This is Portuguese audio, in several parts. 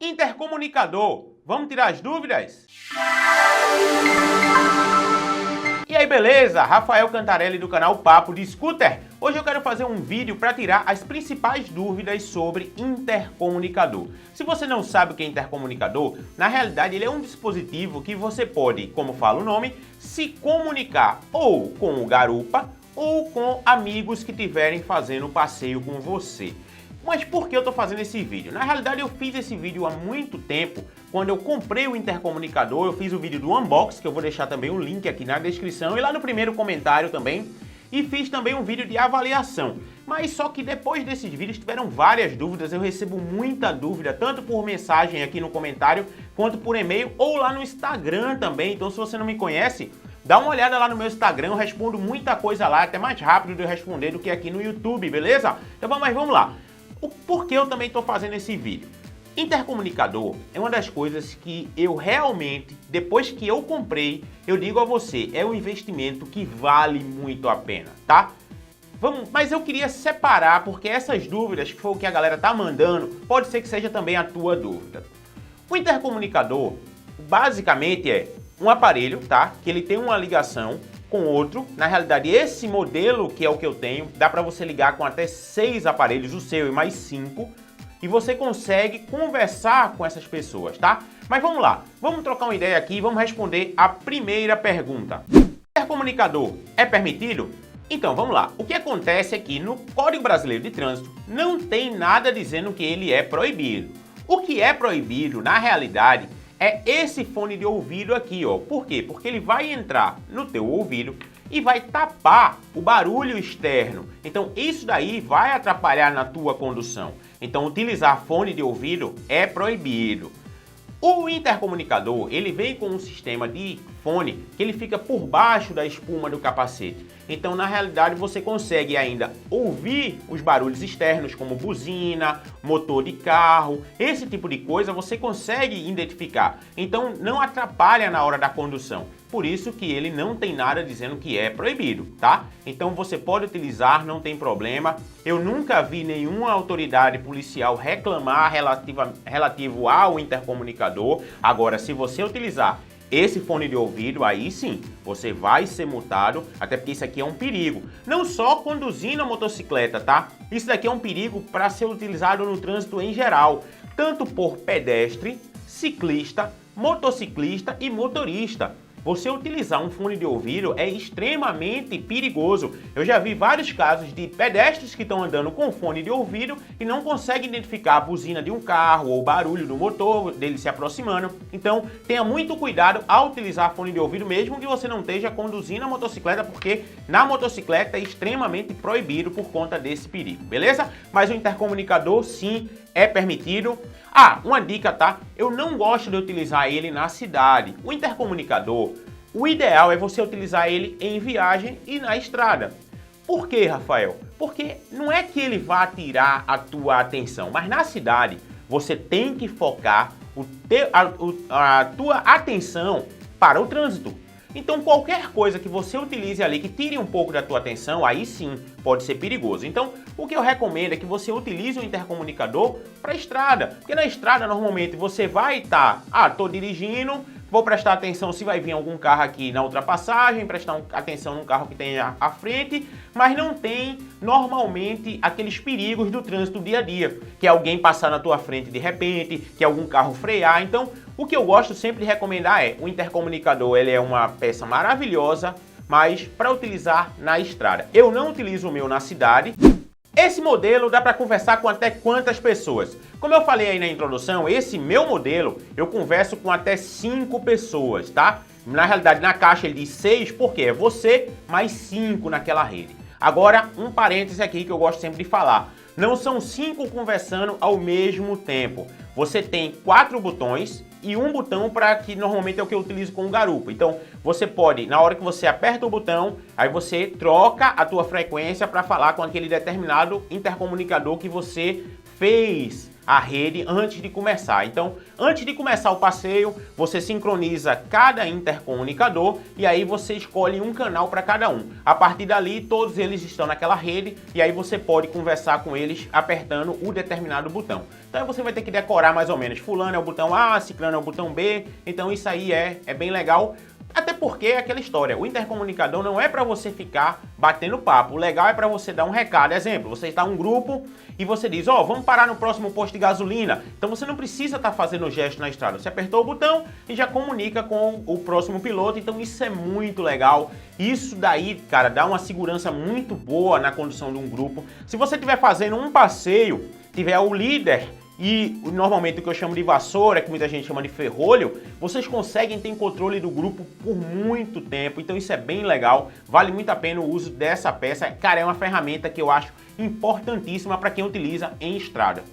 Intercomunicador, vamos tirar as dúvidas? E aí, beleza? Rafael Cantarelli do canal Papo de Scooter. Hoje eu quero fazer um vídeo para tirar as principais dúvidas sobre intercomunicador. Se você não sabe o que é intercomunicador, na realidade ele é um dispositivo que você pode, como fala o nome, se comunicar ou com o garupa ou com amigos que estiverem fazendo passeio com você. Mas por que eu estou fazendo esse vídeo? Na realidade eu fiz esse vídeo há muito tempo, quando eu comprei o intercomunicador, eu fiz o vídeo do unboxing, que eu vou deixar também o link aqui na descrição e lá no primeiro comentário também, e fiz também um vídeo de avaliação. Mas só que depois desses vídeos tiveram várias dúvidas, eu recebo muita dúvida, tanto por mensagem aqui no comentário, quanto por e-mail ou lá no Instagram também. Então se você não me conhece, dá uma olhada lá no meu Instagram, eu respondo muita coisa lá, até mais rápido de eu responder do que aqui no YouTube, beleza? Então mas vamos lá. Por que eu também estou fazendo esse vídeo? Intercomunicador é uma das coisas que eu realmente, depois que eu comprei, eu digo a você, é um investimento que vale muito a pena, tá? Mas eu queria separar, porque essas dúvidas, que foi o que a galera tá mandando, pode ser que seja também a tua dúvida. O intercomunicador, basicamente é um aparelho, tá? Que ele tem uma ligação com outro. Na realidade, esse modelo, que é o que eu tenho, dá para você ligar com até 6 aparelhos, o seu e mais 5, e você consegue conversar com essas pessoas, tá? Mas vamos lá, vamos trocar uma ideia aqui e vamos responder a primeira pergunta. Intercomunicador é permitido? Então, vamos lá. O que acontece é que no Código Brasileiro de Trânsito não tem nada dizendo que ele é proibido. O que é proibido, na realidade, é esse fone de ouvido aqui, ó. Por quê? Porque ele vai entrar no teu ouvido e vai tapar o barulho externo. Então isso daí vai atrapalhar na tua condução. Então utilizar fone de ouvido é proibido. O intercomunicador, ele vem com um sistema de fone que ele fica por baixo da espuma do capacete. Então, na realidade, você consegue ainda ouvir os barulhos externos, como buzina, motor de carro, esse tipo de coisa você consegue identificar. Então, não atrapalha na hora da condução. Por isso que ele não tem nada dizendo que é proibido, tá? Então você pode utilizar, não tem problema. Eu nunca vi nenhuma autoridade policial reclamar relativo ao intercomunicador. Agora, se você utilizar esse fone de ouvido, aí sim, você vai ser multado, até porque isso aqui é um perigo. Não só conduzindo a motocicleta, tá? Isso daqui é um perigo para ser utilizado no trânsito em geral, tanto por pedestre, ciclista, motociclista e motorista. Você utilizar um fone de ouvido é extremamente perigoso. Eu já vi vários casos de pedestres que estão andando com fone de ouvido e não conseguem identificar a buzina de um carro ou o barulho do motor dele se aproximando. Então, tenha muito cuidado ao utilizar fone de ouvido, mesmo que você não esteja conduzindo a motocicleta, porque na motocicleta é extremamente proibido por conta desse perigo, beleza? Mas o intercomunicador, sim, é permitido. Ah, uma dica, tá? Eu não gosto de utilizar ele na cidade. O intercomunicador, o ideal é você utilizar ele em viagem e na estrada. Por quê, Rafael? Porque não é que ele vá tirar a tua atenção, mas na cidade você tem que focar a tua atenção para o trânsito. Então qualquer coisa que você utilize ali que tire um pouco da tua atenção, aí sim pode ser perigoso. Então o que eu recomendo é que você utilize o intercomunicador para a estrada, porque na estrada normalmente você vai estar, tô dirigindo, vou prestar atenção se vai vir algum carro aqui na ultrapassagem, prestar atenção num carro que tem à frente, mas não tem normalmente aqueles perigos do trânsito dia a dia, que é alguém passar na tua frente de repente, que é algum carro frear. Então o que eu gosto sempre de recomendar é, o intercomunicador ele é uma peça maravilhosa, mas para utilizar na estrada. Eu não utilizo o meu na cidade. Esse modelo dá para conversar com até quantas pessoas? Como eu falei aí na introdução, esse meu modelo eu converso com até 5 pessoas, tá? Na realidade, na caixa ele diz 6, porque é você mais 5 naquela rede. Agora, um parêntese aqui que eu gosto sempre de falar. Não são 5 conversando ao mesmo tempo. Você tem 4 botões e um botão para que normalmente é o que eu utilizo com o garupa. Então, você pode, na hora que você aperta o botão, aí você troca a tua frequência para falar com aquele determinado intercomunicador que você fez a rede antes de começar. Então, antes de começar o passeio, você sincroniza cada intercomunicador e aí você escolhe um canal para cada um. A partir dali, todos eles estão naquela rede e aí você pode conversar com eles apertando o determinado botão. Então você vai ter que decorar mais ou menos, fulano é o botão A, ciclano é o botão B, então isso aí é bem legal. Até porque é aquela história, o intercomunicador não é para você ficar batendo papo, o legal é para você dar um recado. Exemplo, você está em um grupo e você diz, ó, vamos parar no próximo posto de gasolina. Então você não precisa estar fazendo gesto na estrada, você apertou o botão e já comunica com o próximo piloto, então isso é muito legal. Isso daí, cara, dá uma segurança muito boa na condução de um grupo. Se você estiver fazendo um passeio, tiver o líder e normalmente o que eu chamo de vassoura, que muita gente chama de ferrolho, vocês conseguem ter controle do grupo por muito tempo, então isso é bem legal, vale muito a pena o uso dessa peça, cara, é uma ferramenta que eu acho importantíssima para quem utiliza em estrada.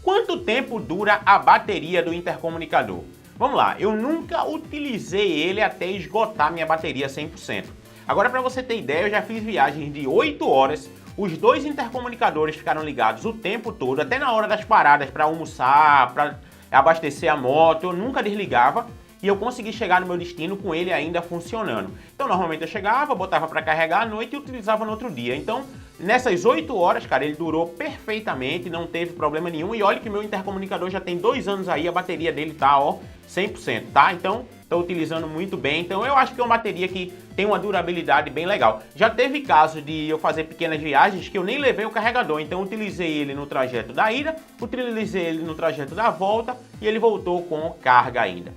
Quanto tempo dura a bateria do intercomunicador? Vamos lá, eu nunca utilizei ele até esgotar minha bateria 100%. Agora, para você ter ideia, eu já fiz viagens de 8 horas, os dois intercomunicadores ficaram ligados o tempo todo, até na hora das paradas para almoçar, para abastecer a moto, eu nunca desligava e eu consegui chegar no meu destino com ele ainda funcionando. Então, normalmente eu chegava, botava para carregar à noite e utilizava no outro dia. Então, nessas 8 horas, cara, ele durou perfeitamente, não teve problema nenhum. E olha que meu intercomunicador já tem 2 anos aí, a bateria dele tá, ó, 100%, tá? Então, estou utilizando muito bem, então eu acho que é uma bateria que tem uma durabilidade bem legal. Já teve caso de eu fazer pequenas viagens que eu nem levei o carregador, então eu utilizei ele no trajeto da ida, utilizei ele no trajeto da volta e ele voltou com carga ainda.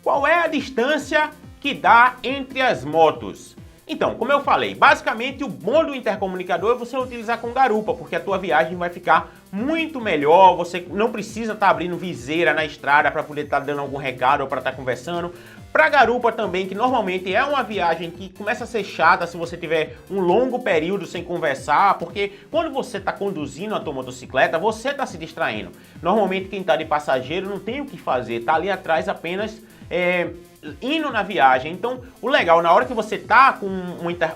Qual é a distância que dá entre as motos? Então, como eu falei, basicamente o bom do intercomunicador é você utilizar com garupa, porque a tua viagem vai ficar muito melhor, você não precisa estar abrindo viseira na estrada para poder estar dando algum recado ou para estar conversando. Para garupa também, que normalmente é uma viagem que começa a ser chata se você tiver um longo período sem conversar, porque quando você está conduzindo a tua motocicleta, você está se distraindo. Normalmente quem está de passageiro não tem o que fazer, está ali atrás apenas indo na viagem. Então, o legal, na hora que você tá com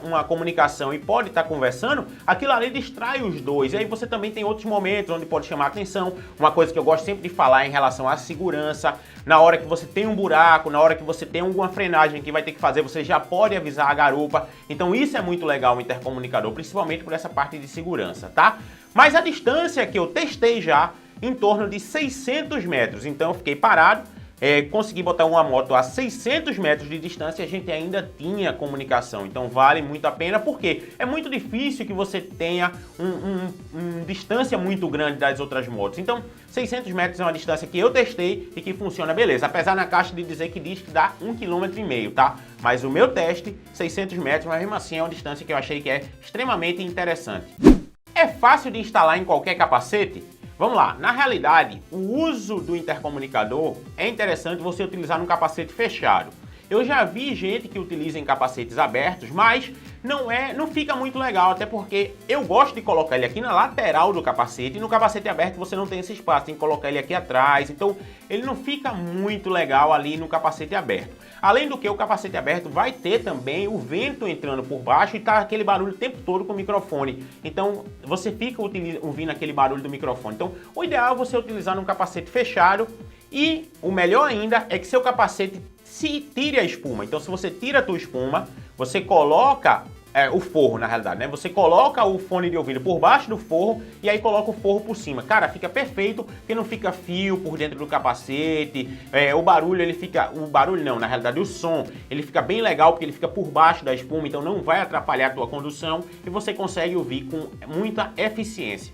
uma comunicação e pode estar conversando, aquilo ali distrai os dois. E aí você também tem outros momentos onde pode chamar a atenção. Uma coisa que eu gosto sempre de falar em relação à segurança, na hora que você tem um buraco, na hora que você tem alguma frenagem que vai ter que fazer, você já pode avisar a garupa. Então isso é muito legal o intercomunicador, principalmente por essa parte de segurança, tá? Mas a distância que eu testei já, em torno de 600 metros. Então eu fiquei parado, consegui botar uma moto a 600 metros de distância e a gente ainda tinha comunicação. Então vale muito a pena, porque é muito difícil que você tenha uma distância muito grande das outras motos. Então 600 metros é uma distância que eu testei e que funciona beleza. Apesar na caixa de dizer que diz que dá 1,5 km, tá? Mas o meu teste, 600 metros, mas mesmo assim é uma distância que eu achei que é extremamente interessante. É fácil de instalar em qualquer capacete? Vamos lá, na realidade, o uso do intercomunicador é interessante você utilizar num capacete fechado. Eu já vi gente que utiliza em capacetes abertos, mas não fica muito legal, até porque eu gosto de colocar ele aqui na lateral do capacete, e no capacete aberto você não tem esse espaço, tem que colocar ele aqui atrás, então ele não fica muito legal ali no capacete aberto. Além do que, o capacete aberto vai ter também o vento entrando por baixo e tá aquele barulho o tempo todo com o microfone. Então você fica ouvindo aquele barulho do microfone. Então o ideal é você utilizar num capacete fechado, e o melhor ainda é que seu capacete tire a espuma. Então se você tira a tua espuma, você coloca o forro, na realidade, né? Você coloca o fone de ouvido por baixo do forro e aí coloca o forro por cima. Cara, fica perfeito, porque não fica fio por dentro do capacete. O barulho, na realidade, o som, ele fica bem legal, porque ele fica por baixo da espuma, então não vai atrapalhar a tua condução e você consegue ouvir com muita eficiência.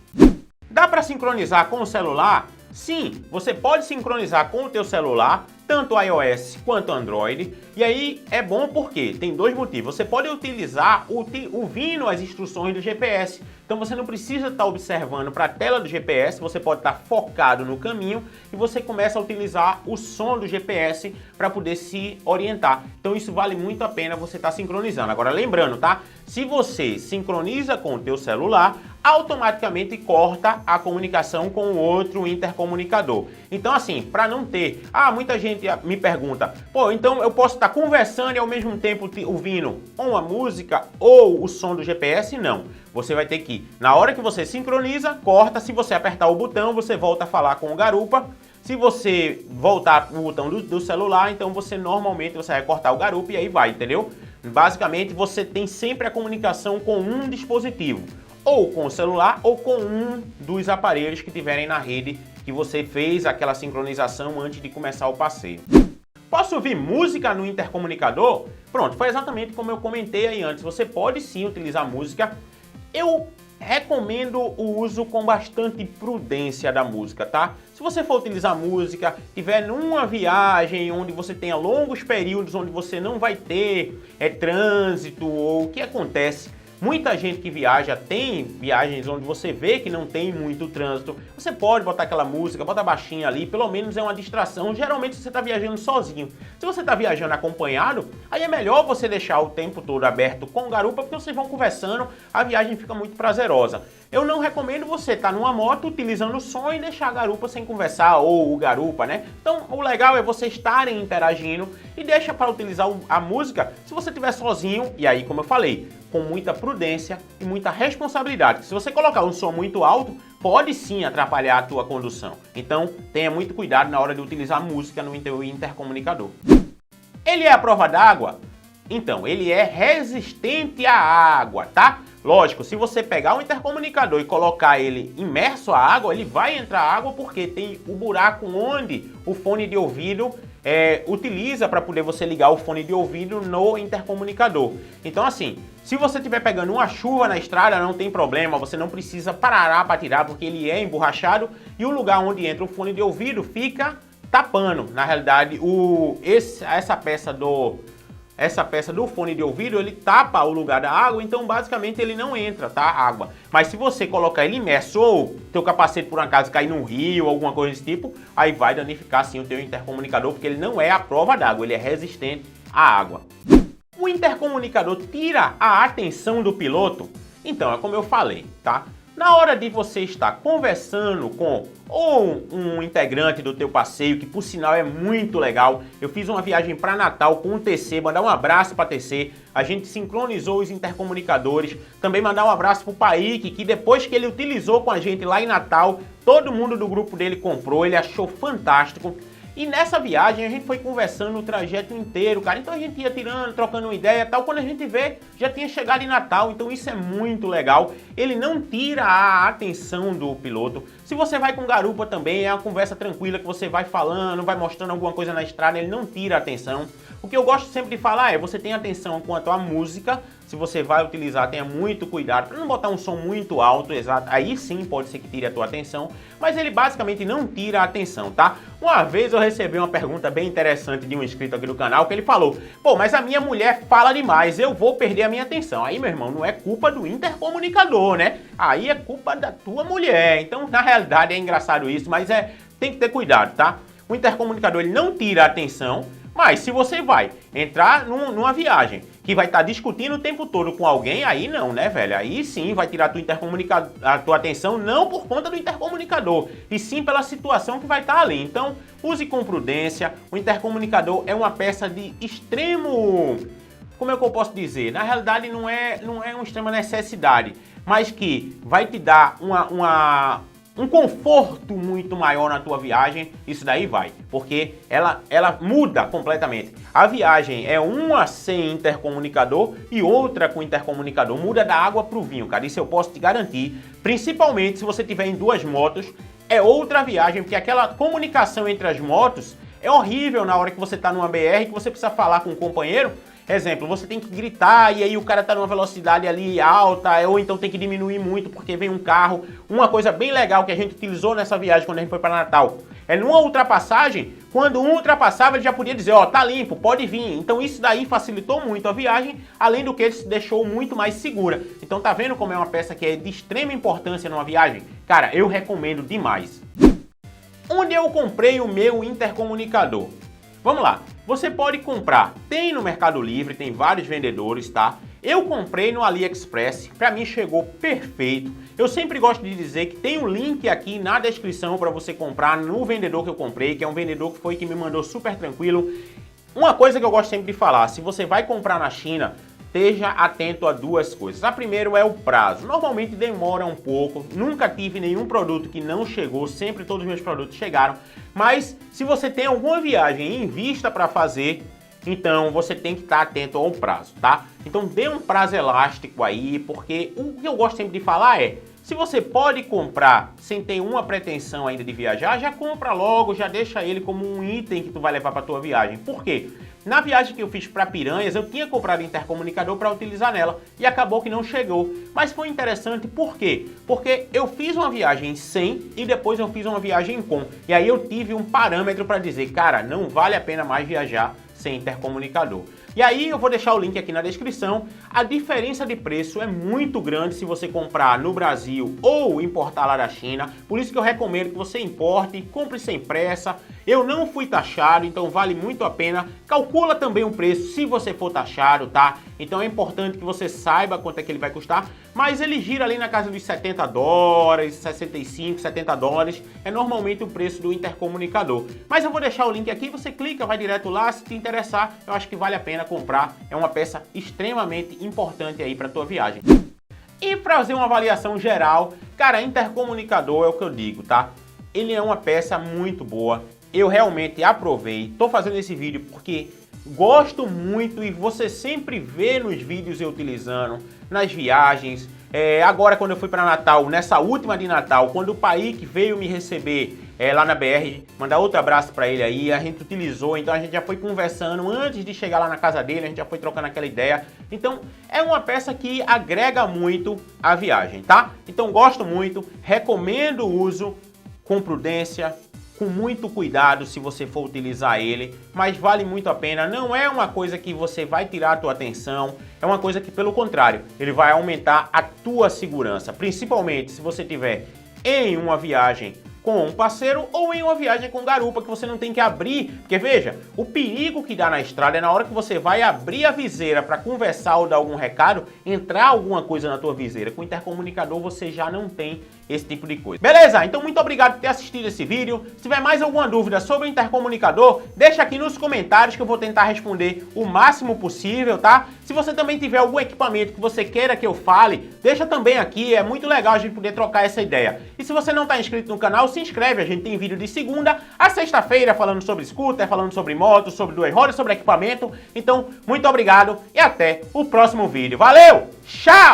Dá para sincronizar com o celular? Sim, você pode sincronizar com o teu celular, tanto iOS quanto Android, e aí é bom porque tem dois motivos. Você pode utilizar ouvindo as instruções do GPS, então você não precisa estar observando para a tela do GPS, você pode estar focado no caminho e você começa a utilizar o som do GPS para poder se orientar. Então isso vale muito a pena você estar sincronizando. Agora lembrando, tá? Se você sincroniza com o teu celular, automaticamente corta a comunicação com o outro intercomunicador. Então assim, para não ter... muita gente me pergunta, pô, então eu posso estar conversando e ao mesmo tempo ouvindo uma música ou o som do GPS? Não. Você vai ter que, na hora que você sincroniza, corta. Se você apertar o botão, você volta a falar com o garupa. Se você voltar o botão do celular, então você vai cortar o garupa e aí vai, entendeu? Basicamente, você tem sempre a comunicação com um dispositivo, ou com o celular ou com um dos aparelhos que tiverem na rede que você fez aquela sincronização antes de começar o passeio. Posso ouvir música no intercomunicador? Pronto, foi exatamente como eu comentei aí antes. Você pode sim utilizar música. Eu recomendo o uso com bastante prudência da música, tá? Se você for utilizar música, tiver numa viagem onde você tenha longos períodos, onde você não vai ter trânsito, ou o que acontece? Muita gente que viaja tem viagens onde você vê que não tem muito trânsito. Você pode botar aquela música, bota baixinha ali, pelo menos é uma distração. Geralmente você está viajando sozinho. Se você está viajando acompanhado, aí é melhor você deixar o tempo todo aberto com o garupa, porque vocês vão conversando, a viagem fica muito prazerosa. Eu não recomendo você estar numa moto utilizando o som e deixar a garupa sem conversar, ou o garupa, né? Então o legal é vocês estarem interagindo e deixa para utilizar a música se você estiver sozinho, e aí como eu falei, com muita prudência e muita responsabilidade. Se você colocar um som muito alto, pode sim atrapalhar a tua condução. Então tenha muito cuidado na hora de utilizar música no teu intercomunicador. Ele é à prova d'água? Então, ele é resistente à água, tá? Lógico, se você pegar o intercomunicador e colocar ele imerso à água, ele vai entrar água porque tem o buraco onde o fone de ouvido utiliza para poder você ligar o fone de ouvido no intercomunicador. Então assim, se você estiver pegando uma chuva na estrada, não tem problema, você não precisa parar para tirar porque ele é emborrachado e o lugar onde entra o fone de ouvido fica tapando. Na realidade, essa peça do fone de ouvido, ele tapa o lugar da água, então basicamente ele não entra, tá? Água. Mas se você colocar ele imerso ou teu capacete por um acaso cair num rio, alguma coisa desse tipo, aí vai danificar sim o teu intercomunicador, porque ele não é à prova d'água, ele é resistente à água. O intercomunicador tira a atenção do piloto? Então, é como eu falei, tá? Na hora de você estar conversando com um integrante do teu passeio, que por sinal é muito legal, eu fiz uma viagem para Natal com o TC, mandar um abraço para TC, a gente sincronizou os intercomunicadores, também mandar um abraço para o Paik, que depois que ele utilizou com a gente lá em Natal, todo mundo do grupo dele comprou, ele achou fantástico. E nessa viagem a gente foi conversando o trajeto inteiro, cara. Então a gente ia tirando, trocando uma ideia e tal. Quando a gente vê, já tinha chegado em Natal. Então isso é muito legal. Ele não tira a atenção do piloto. Se você vai com garupa também, é uma conversa tranquila que você vai falando, vai mostrando alguma coisa na estrada, ele não tira a atenção. O que eu gosto sempre de falar é, você tem atenção quanto à música. Se você vai utilizar, tenha muito cuidado para não botar um som muito alto, exato. Aí sim pode ser que tire a tua atenção, mas ele basicamente não tira a atenção, tá? Uma vez eu recebi uma pergunta bem interessante de um inscrito aqui do canal, que ele falou, pô, mas a minha mulher fala demais, eu vou perder a minha atenção. Aí, meu irmão, não é culpa do intercomunicador, né? Aí é culpa da tua mulher. Então, na realidade, é engraçado isso, mas tem que ter cuidado, tá? O intercomunicador, ele não tira a atenção, mas se você vai entrar numa viagem que vai estar discutindo o tempo todo com alguém, aí não, né, velho? Aí sim vai tirar a tua atenção, não por conta do intercomunicador, e sim pela situação que vai estar ali. Então, use com prudência. O intercomunicador é uma peça de extremo... Como é que eu posso dizer? Na realidade, não é uma extrema necessidade, mas que vai te dar um conforto muito maior na tua viagem. Isso daí vai, porque ela muda completamente. A viagem é uma sem intercomunicador e outra com intercomunicador. Muda da água pro vinho, cara. Isso eu posso te garantir. Principalmente se você tiver em duas motos, é outra viagem, porque aquela comunicação entre as motos é horrível na hora que você tá numa BR, que você precisa falar com um companheiro. Exemplo, você tem que gritar e aí o cara tá numa velocidade ali alta, ou então tem que diminuir muito porque vem um carro. Uma coisa bem legal que a gente utilizou nessa viagem quando a gente foi para Natal, é numa ultrapassagem, quando um ultrapassava ele já podia dizer, ó, tá limpo, pode vir. Então isso daí facilitou muito a viagem, além do que ele se deixou muito mais segura. Então tá vendo como é uma peça que é de extrema importância numa viagem? Cara, eu recomendo demais. Onde eu comprei o meu intercomunicador? Vamos lá, você pode comprar, tem no Mercado Livre, tem vários vendedores, tá? Eu comprei no AliExpress, pra mim chegou perfeito. Eu sempre gosto de dizer que tem um link aqui na descrição para você comprar no vendedor que eu comprei, que é um vendedor que me mandou super tranquilo. Uma coisa que eu gosto sempre de falar, se você vai comprar na China, esteja atento a duas coisas. A primeira é o prazo. Normalmente demora um pouco, nunca tive nenhum produto que não chegou, sempre todos os meus produtos chegaram. Mas se você tem alguma viagem em vista para fazer, então você tem que estar atento ao prazo, tá? Então dê um prazo elástico aí, porque o que eu gosto sempre de falar é, se você pode comprar sem ter uma pretensão ainda de viajar, já compra logo, já deixa ele como um item que tu vai levar para tua viagem. Por quê? Na viagem que eu fiz para Piranhas, eu tinha comprado intercomunicador para utilizar nela e acabou que não chegou. Mas foi interessante, por quê? Porque eu fiz uma viagem sem e depois eu fiz uma viagem com. E aí eu tive um parâmetro para dizer, cara, não vale a pena mais viajar sem intercomunicador. E aí eu vou deixar o link aqui na descrição. A diferença de preço é muito grande se você comprar no Brasil ou importar lá da China. Por isso que eu recomendo que você importe, compre sem pressa. Eu não fui taxado, então vale muito a pena. Calcula também o preço se você for taxado, tá? Então é importante que você saiba quanto é que ele vai custar. Mas ele gira ali na casa dos 70 dólares, 65, 70 dólares. É normalmente o preço do intercomunicador. Mas eu vou deixar o link aqui, você clica, vai direto lá. Se te interessar, eu acho que vale a pena comprar. É uma peça extremamente importante aí para tua viagem. E para fazer uma avaliação geral, cara, intercomunicador é o que eu digo, tá? Ele é uma peça muito boa. Eu realmente aprovei. Tô fazendo esse vídeo porque gosto muito e você sempre vê nos vídeos eu utilizando, nas viagens. Agora quando eu fui para Natal, nessa última de Natal, quando o Paik veio me receber lá na BR, mandar outro abraço para ele aí, a gente utilizou, então a gente já foi conversando antes de chegar lá na casa dele, a gente já foi trocando aquela ideia. Então é uma peça que agrega muito à viagem, tá? Então gosto muito, recomendo o uso com prudência, com muito cuidado se você for utilizar ele, mas vale muito a pena. Não é uma coisa que você vai tirar a tua atenção, é uma coisa que, pelo contrário, ele vai aumentar a tua segurança, principalmente se você tiver em uma viagem com um parceiro ou em uma viagem com garupa, que você não tem que abrir, porque veja, o perigo que dá na estrada é na hora que você vai abrir a viseira para conversar ou dar algum recado, entrar alguma coisa na tua viseira. Com o intercomunicador você já não tem esse tipo de coisa. Beleza? Então muito obrigado por ter assistido esse vídeo. Se tiver mais alguma dúvida sobre o intercomunicador, deixa aqui nos comentários que eu vou tentar responder o máximo possível, tá? Se você também tiver algum equipamento que você queira que eu fale, deixa também aqui, é muito legal a gente poder trocar essa ideia. E se você não está inscrito no canal, se inscreve, a gente tem vídeo de segunda a sexta-feira falando sobre scooter, falando sobre moto, sobre duas rodas, sobre equipamento. Então, muito obrigado e até o próximo vídeo. Valeu! Tchau!